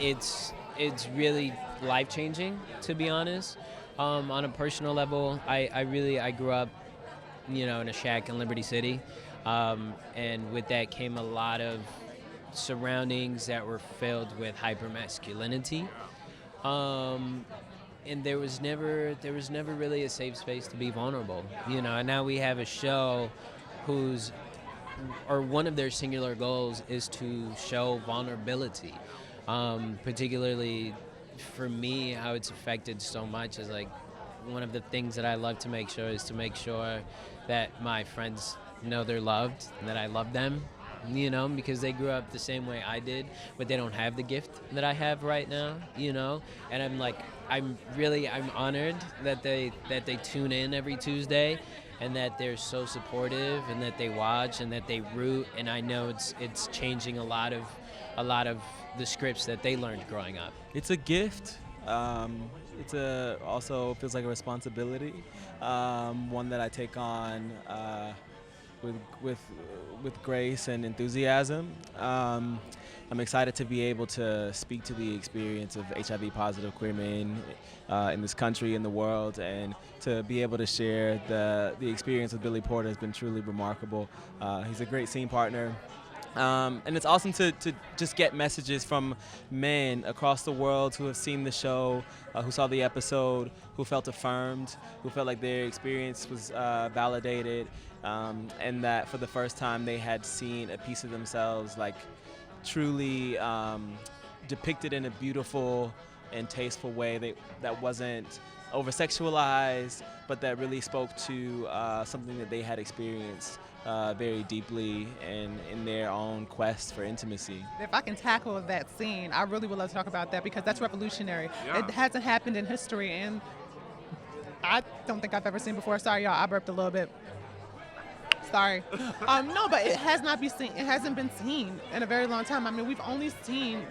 it's really life-changing, to be honest. On a personal level, I grew up, in a shack in Liberty City, and with that came a lot of surroundings that were filled with hypermasculinity. And there was never really a safe space to be vulnerable, And now we have a show one of their singular goals is to show vulnerability. Particularly for me, how it's affected so much is like one of the things that I love to make sure is to make sure that my friends know they're loved and that I love them, because they grew up the same way I did, but they don't have the gift that I have right now, And I'm honored that they tune in every Tuesday, and that they're so supportive, and that they watch, and that they root, and I know it's changing a lot of the scripts that they learned growing up. It's a gift. Also feels like a responsibility, one that I take on with grace and enthusiasm. I'm excited to be able to speak to the experience of HIV-positive queer men in this country, in the world, and to be able to share the experience with Billy Porter has been truly remarkable. He's a great scene partner. And it's awesome to just get messages from men across the world who have seen the show, who saw the episode, who felt affirmed, who felt like their experience was validated, and that for the first time they had seen a piece of themselves truly depicted in a beautiful and tasteful way that wasn't over-sexualized, but that really spoke to something that they had experienced very deeply and in their own quest for intimacy. If I can tackle that scene, I really would love to talk about that because that's revolutionary. Yeah. It hasn't happened in history, and I don't think I've ever seen before. Sorry, y'all, I burped a little bit. Sorry. No, but it has not been seen. It hasn't been seen in a very long time. I mean, we've only seen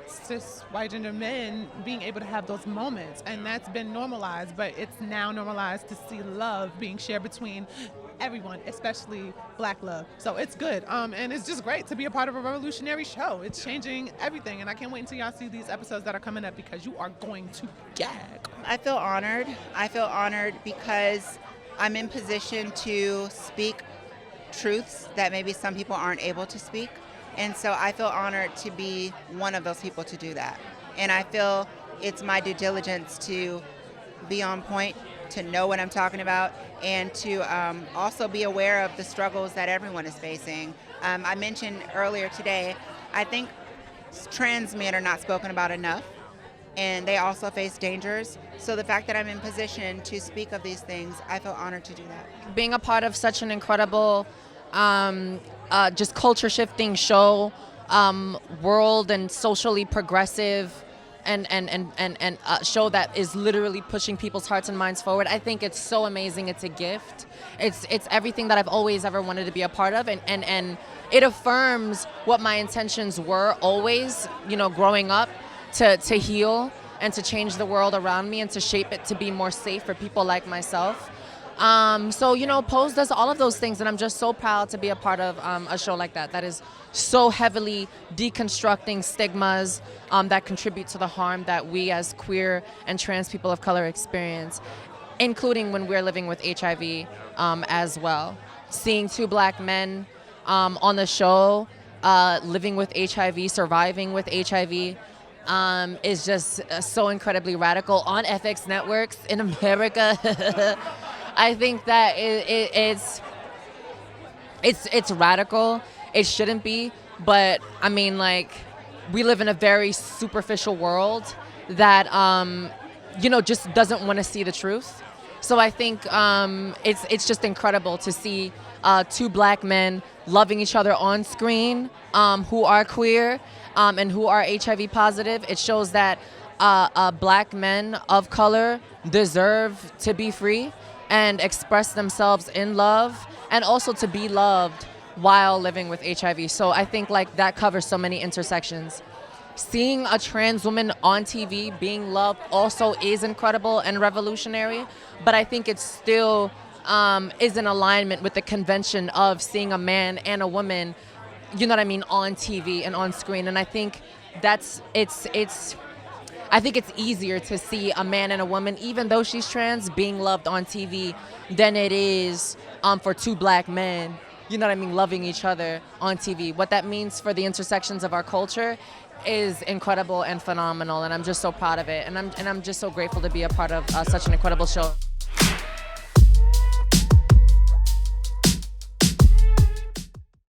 cis white gender men being able to have those moments, and that's been normalized, but it's now normalized to see love being shared between everyone, especially Black love. So it's good, and it's just great to be a part of a revolutionary show. It's changing everything, and I can't wait until y'all see these episodes that are coming up because you are going to gag. I feel honored. I feel honored because I'm in position to speak truths that maybe some people aren't able to speak. And so I feel honored to be one of those people to do that. And I feel it's my due diligence to be on point, to know what I'm talking about, and to also be aware of the struggles that everyone is facing. I mentioned earlier today, I think trans men are not spoken about enough, and they also face dangers. So the fact that I'm in position to speak of these things, I feel honored to do that. Being a part of such an incredible just culture shifting show, world and socially progressive and show that is literally pushing people's hearts and minds forward. I think it's so amazing. It's a gift. It's everything that I've always ever wanted to be a part of, and it affirms what my intentions were always, growing up, to heal and to change the world around me and to shape it to be more safe for people like myself. So, Pose does all of those things, and I'm just so proud to be a part of a show like that is so heavily deconstructing stigmas that contribute to the harm that we as queer and trans people of color experience, including when we're living with HIV as well. Seeing two Black men on the show living with HIV, surviving with HIV, is just so incredibly radical on FX networks in America. I think that it's radical. It shouldn't be, but I mean, we live in a very superficial world that just doesn't want to see the truth. So I think it's just incredible to see two Black men loving each other on screen, who are queer and who are HIV positive. It shows that Black men of color deserve to be free and express themselves in love, and also to be loved while living with HIV. So I think that covers so many intersections. Seeing a trans woman on TV being loved also is incredible and revolutionary, but I think it still is in alignment with the convention of seeing a man and a woman you know what I mean, on TV and on screen. And I think I think it's easier to see a man and a woman, even though she's trans, being loved on TV than it is for two black men, you know what I mean, loving each other on TV. What that means for the intersections of our culture is incredible and phenomenal, and I'm just so proud of it. And I'm just so grateful to be a part of such an incredible show.